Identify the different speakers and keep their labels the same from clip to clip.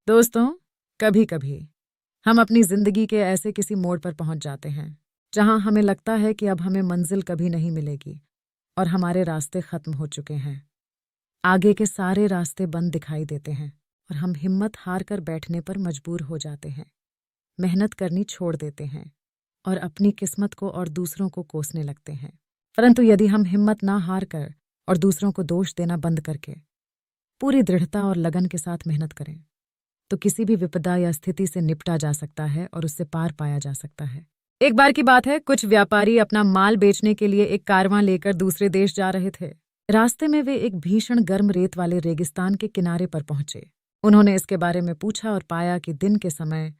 Speaker 1: दोस्तों, कभी कभी हम अपनी जिंदगी के ऐसे किसी मोड़ पर पहुंच जाते हैं जहां हमें लगता है कि अब हमें मंजिल कभी नहीं मिलेगी और हमारे रास्ते खत्म हो चुके हैं। आगे के सारे रास्ते बंद दिखाई देते हैं और हम हिम्मत हार कर बैठने पर मजबूर हो जाते हैं, मेहनत करनी छोड़ देते हैं और अपनी किस्मत को और दूसरों को कोसने लगते हैं। परंतु यदि हम हिम्मत ना हार कर और दूसरों को दोष देना बंद करके पूरी दृढ़ता और लगन के साथ मेहनत करें तो किसी भी विपदा या स्थिति से निपटा जा सकता है और उससे पार पाया जा सकता है। एक बार की बात है, कुछ व्यापारी अपना माल बेचने के लिए एक कारवां लेकर दूसरे देश जा रहे थे। रास्ते में वे एक भीषण गर्म रेत वाले रेगिस्तान के किनारे पर पहुंचे। उन्होंने इसके बारे में पूछा और पाया कि दिन के समय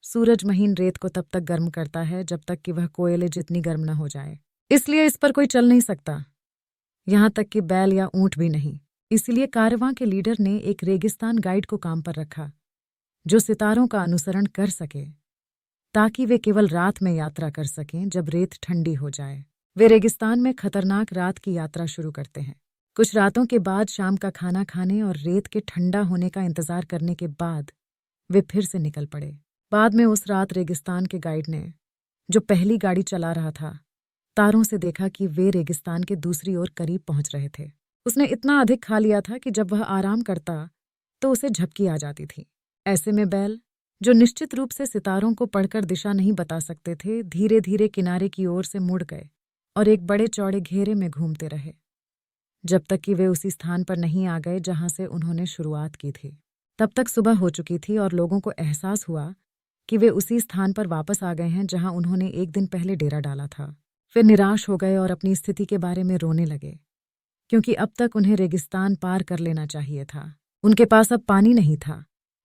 Speaker 1: सूरज महीन रेत को तब तक गर्म करता है जब तक कि वह कोयले जितनी गर्म न हो जाए, इसलिए इस पर कोई चल नहीं सकता, यहां तक कि बैल या ऊंट भी नहीं। इसलिए कारवां के लीडर ने एक रेगिस्तान गाइड को काम पर रखा जो सितारों का अनुसरण कर सके ताकि वे केवल रात में यात्रा कर सकें जब रेत ठंडी हो जाए। वे रेगिस्तान में खतरनाक रात की यात्रा शुरू करते हैं। कुछ रातों के बाद शाम का खाना खाने और रेत के ठंडा होने का इंतजार करने के बाद वे फिर से निकल पड़े। बाद में उस रात रेगिस्तान के गाइड ने, जो पहली गाड़ी चला रहा था, तारों से देखा कि वे रेगिस्तान के दूसरी ओर करीब पहुंच रहे थे। उसने इतना अधिक खा लिया था कि जब वह आराम करता तो उसे झपकी आ जाती थी। ऐसे में बैल, जो निश्चित रूप से सितारों को पढ़कर दिशा नहीं बता सकते थे, धीरे धीरे किनारे की ओर से मुड़ गए और एक बड़े चौड़े घेरे में घूमते रहे जब तक कि वे उसी स्थान पर नहीं आ गए जहां से उन्होंने शुरुआत की थी। तब तक सुबह हो चुकी थी और लोगों को एहसास हुआ कि वे उसी स्थान पर वापस आ गए हैं जहां उन्होंने एक दिन पहले डेरा डाला था। वे निराश हो गए और अपनी स्थिति के बारे में रोने लगे, क्योंकि अब तक उन्हें रेगिस्तान पार कर लेना चाहिए था। उनके पास अब पानी नहीं था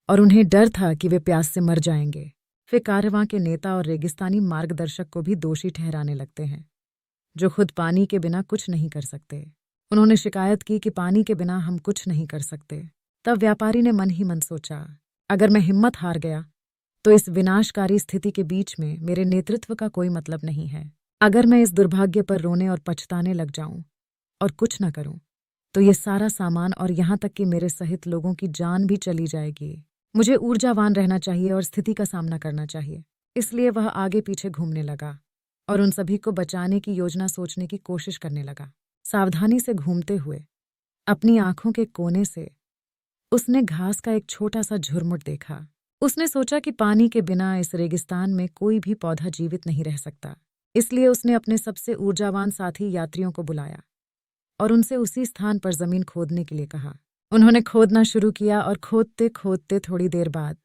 Speaker 1: और उन्हें डर था कि वे प्यास से मर जाएंगे। वे कारवां के नेता और रेगिस्तानी मार्गदर्शक को भी दोषी ठहराने लगते हैं, जो खुद पानी के बिना कुछ नहीं कर सकते। उन्होंने शिकायत की कि पानी के बिना हम कुछ नहीं कर सकते। तब व्यापारी ने मन ही मन सोचा, अगर मैं हिम्मत हार गया तो इस विनाशकारी स्थिति के बीच में मेरे नेतृत्व का कोई मतलब नहीं है। अगर मैं इस दुर्भाग्य पर रोने और पछताने लग जाऊं और कुछ न करूं तो ये सारा सामान और यहां तक कि मेरे सहित लोगों की जान भी चली जाएगी। मुझे ऊर्जावान रहना चाहिए और स्थिति का सामना करना चाहिए। इसलिए वह आगे पीछे घूमने लगा और उन सभी को बचाने की योजना सोचने की कोशिश करने लगा। सावधानी से घूमते हुए अपनी आंखों के कोने से उसने घास का एक छोटा सा झुरमुट देखा। उसने सोचा कि पानी के बिना इस रेगिस्तान में कोई भी पौधा जीवित नहीं रह सकता। इसलिए उसने अपने सबसे ऊर्जावान साथी यात्रियों को बुलाया और उनसे उसी स्थान पर जमीन खोदने के लिए कहा। उन्होंने खोदना शुरू किया और खोदते खोदते थोड़ी देर बाद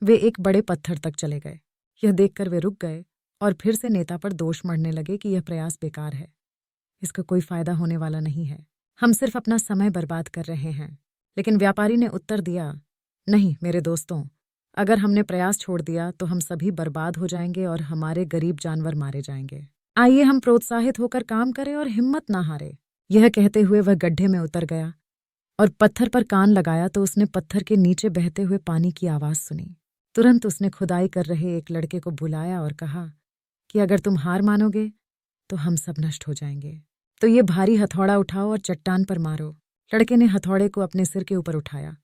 Speaker 1: वे एक बड़े पत्थर तक चले गए। यह देखकर वे रुक गए और फिर से नेता पर दोष मढ़ने लगे कि यह प्रयास बेकार है, इसका कोई फायदा होने वाला नहीं है, हम सिर्फ अपना समय बर्बाद कर रहे हैं। लेकिन व्यापारी ने उत्तर दिया, नहीं मेरे दोस्तों, अगर हमने प्रयास छोड़ दिया तो हम सभी बर्बाद हो जाएंगे और हमारे गरीब जानवर मारे जाएंगे। आइए हम प्रोत्साहित होकर काम करें और हिम्मत ना हारे। यह कहते हुए वह गड्ढे में उतर गया और पत्थर पर कान लगाया तो उसने पत्थर के नीचे बहते हुए पानी की आवाज सुनी। तुरंत उसने खुदाई कर रहे एक लड़के को बुलाया और कहा कि अगर तुम हार मानोगे तो हम सब नष्ट हो जाएंगे, तो ये भारी हथौड़ा उठाओ और चट्टान पर मारो। लड़के ने हथौड़े को अपने सिर के ऊपर उठाया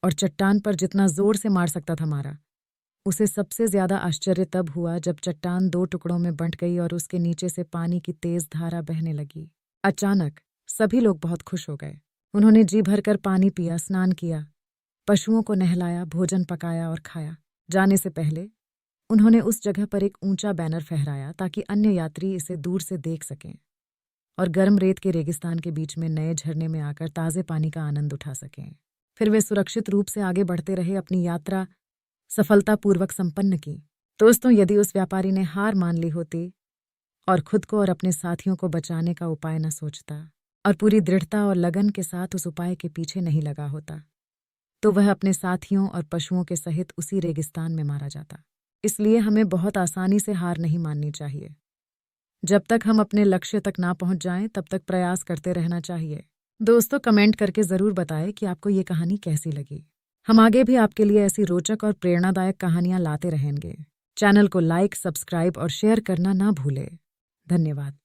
Speaker 1: और चट्टान पर जितना जोर से मार सकता था मारा। उसे सबसे ज्यादा आश्चर्य तब हुआ जब चट्टान 2 टुकड़ों में बंट गई और उसके नीचे से पानी की तेज धारा बहने लगी। अचानक सभी लोग बहुत खुश हो गए। उन्होंने जी भरकर पानी पिया, स्नान किया, पशुओं को नहलाया, भोजन पकाया और खाया। जाने से पहले उन्होंने उस जगह पर एक ऊंचा बैनर फहराया ताकि अन्य यात्री इसे दूर से देख सकें और गर्म रेत के रेगिस्तान के बीच में नए झरने में आकर ताज़े पानी का आनंद उठा सकें। फिर वे सुरक्षित रूप से आगे बढ़ते रहे, अपनी यात्रा सफलतापूर्वक संपन्न की। दोस्तों, यदि उस व्यापारी ने हार मान ली होती और खुद को और अपने साथियों को बचाने का उपाय न सोचता और पूरी दृढ़ता और लगन के साथ उस उपाय के पीछे नहीं लगा होता, तो वह अपने साथियों और पशुओं के सहित उसी रेगिस्तान में मारा जाता। इसलिए हमें बहुत आसानी से हार नहीं माननी चाहिए। जब तक हम अपने लक्ष्य तक ना पहुंच जाएं, तब तक प्रयास करते रहना चाहिए। दोस्तों, कमेंट करके ज़रूर बताएं कि आपको ये कहानी कैसी लगी। हम आगे भी आपके लिए ऐसी रोचक और प्रेरणादायक कहानियां लाते रहेंगे। चैनल को लाइक, सब्सक्राइब और शेयर करना ना भूलें। धन्यवाद।